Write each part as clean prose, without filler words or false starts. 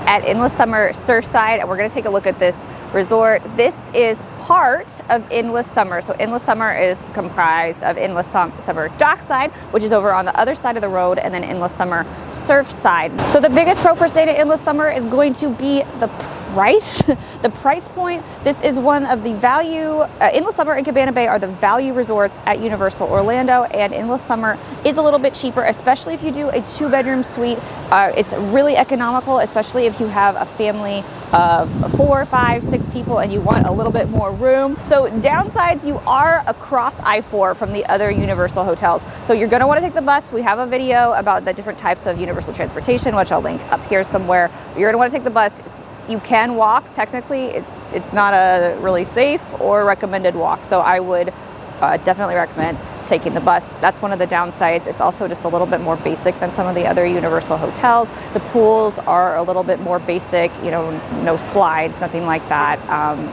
at Endless Summer Surfside, and we're going to take a look at this resort. This is part of Endless Summer. So Endless Summer is comprised of Endless Summer Dockside, which is over on the other side of the road, and then Endless Summer Surfside. So the biggest pro for staying at Endless Summer is going to be the price. The price point. This is one of the value, Endless Summer and Cabana Bay are the value resorts at Universal Orlando, and Endless Summer is a little bit cheaper, especially if you do a 2-bedroom suite. It's really economical, especially if you have a family of 4, 5, 6 people and you want a little bit more room. So downsides, you are across I-4 from the other Universal hotels. So you're gonna wanna take the bus. We have a video about the different types of Universal transportation, which I'll link up here somewhere. You're gonna wanna take the bus. You can walk, technically. It's not a really safe or recommended walk. So I would definitely recommend taking the bus. That's one of the downsides. It's also just a little bit more basic than some of the other Universal hotels. The pools are a little bit more basic, you know, no slides, nothing like that,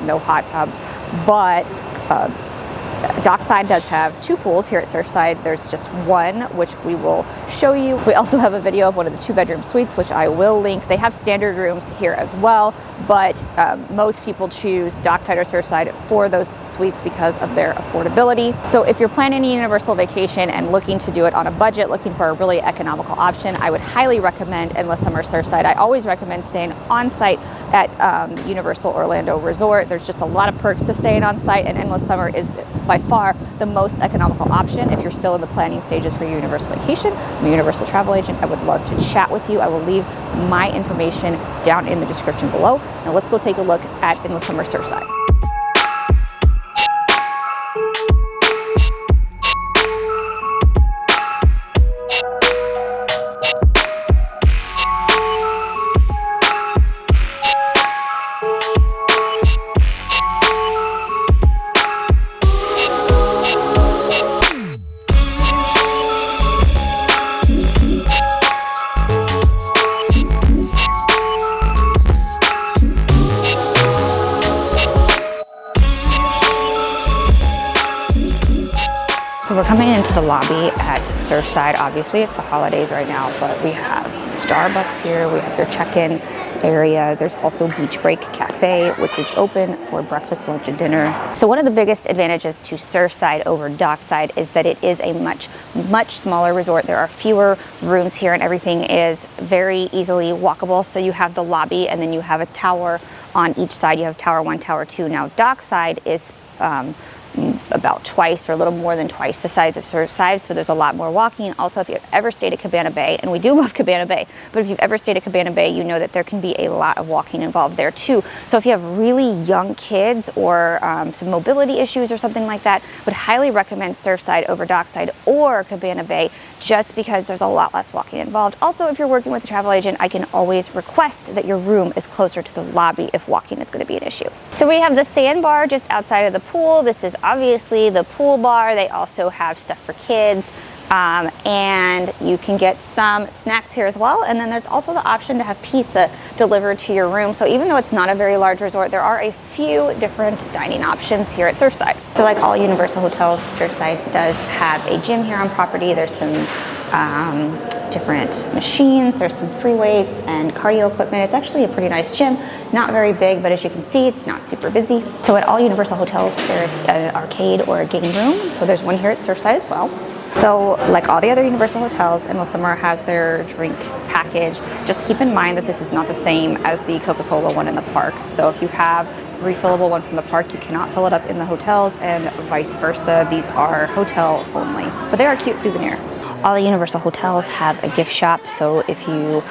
no hot tubs. But Dockside does have 2 pools. Here at Surfside, there's just one, which we will show you. We also have a video of one of the 2-bedroom suites, which I will link. They have standard rooms here as well, but most people choose Dockside or Surfside for those suites because of their affordability. So if you're planning a Universal vacation and looking to do it on a budget, looking for a really economical option, I would highly recommend Endless Summer Surfside. I always recommend staying on site at Universal Orlando Resort. There's just a lot of perks to staying on site, and Endless Summer is by far the most economical option if you're still in the planning stages for your Universal vacation. I'm a Universal travel agent. I would love to chat with you. I will leave my information down in the description below. Now let's go take a look at Endless Summer Surfside. So we're coming into the lobby at Surfside. Obviously, it's the holidays right now, but we have Starbucks here. We have your check-in area. There's also Beach Break Cafe, which is open for breakfast, lunch, and dinner. So one of the biggest advantages to Surfside over Dockside is that it is a much smaller resort. There are fewer rooms here, and everything is very easily walkable. So you have the lobby, and then you have a tower on each side. You have Tower 1, Tower 2. Now Dockside is about twice or a little more than twice the size of Surfside, so there's a lot more walking. Also, if you've ever stayed at Cabana Bay, and we do love Cabana Bay, but if you've ever stayed at Cabana Bay, you know that there can be a lot of walking involved there too. So if you have really young kids or some mobility issues or something like that, would highly recommend Surfside over Dockside or Cabana Bay, just because there's a lot less walking involved. Also, if you're working with a travel agent, I can always request that your room is closer to the lobby if walking is going to be an issue. So we have the sandbar just outside of the pool. This is obviously the pool bar. They also have stuff for kids, and you can get some snacks here as well. And then there's also the option to have pizza delivered to your room. So even though it's not a very large resort, there are a few different dining options here at Surfside. So like all Universal hotels, Surfside does have a gym here on property. There's some different machines. There's some free weights and cardio equipment. It's actually a pretty nice gym. Not very big, but as you can see, it's not super busy. So at all Universal hotels, there's an arcade or a game room. So there's one here at Surfside as well. So like all the other Universal hotels, Endless Summer has their drink package. Just keep in mind that this is not the same as the Coca-Cola one in the park. So if you have the refillable one from the park, you cannot fill it up in the hotels, and vice versa. These are hotel only, but they are a cute souvenir. All the Universal hotels have a gift shop, so if you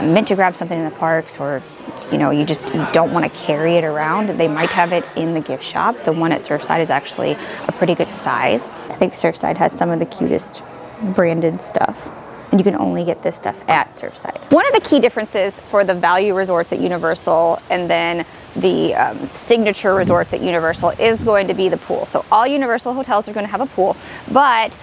meant to grab something in the parks, or you don't want to carry it around, they might have it in the gift shop. The one at Surfside is actually a pretty good size. I think Surfside has some of the cutest branded stuff, and you can only get this stuff at Surfside. One of the key differences for the value resorts at Universal and then the signature resorts at Universal is going to be the pool. So all Universal hotels are going to have a pool, but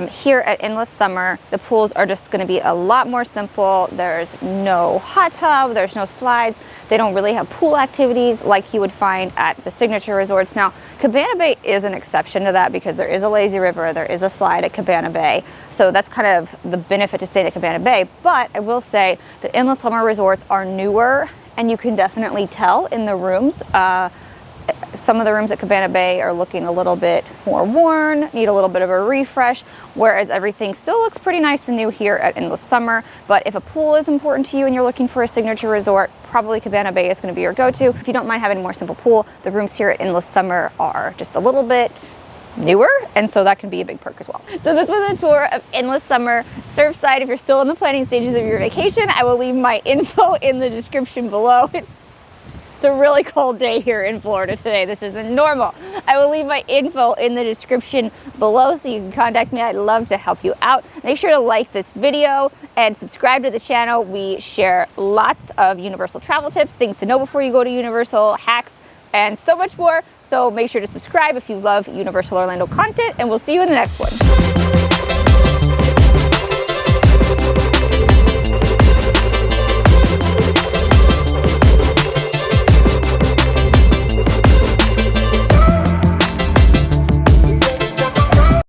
here at Endless Summer, the pools are just going to be a lot more simple. There's no hot tub, there's no slides. They don't really have pool activities like you would find at the signature resorts. Now, Cabana Bay is an exception to that because there is a lazy river, there is a slide at Cabana Bay. So that's kind of the benefit to staying at Cabana Bay. But I will say the Endless Summer resorts are newer, and you can definitely tell in the rooms. Some of the rooms at Cabana Bay are looking a little bit more worn, need a little bit of a refresh, whereas everything still looks pretty nice and new here at Endless Summer. But if a pool is important to you and you're looking for a signature resort, probably Cabana Bay is going to be your go-to. If you don't mind having a more simple pool, the rooms here at Endless Summer are just a little bit newer, and so that can be a big perk as well. So this was a tour of Endless Summer Surfside. If you're still in the planning stages of your vacation, I will leave my info in the description below. It's a really cold day here in Florida today. This isn't normal. I will leave my info in the description below so you can contact me. I'd love to help you out. Make sure to like this video and subscribe to the channel. We share lots of Universal travel tips, things to know before you go to Universal, hacks, and so much more. So make sure to subscribe if you love Universal Orlando content, and we'll see you in the next one.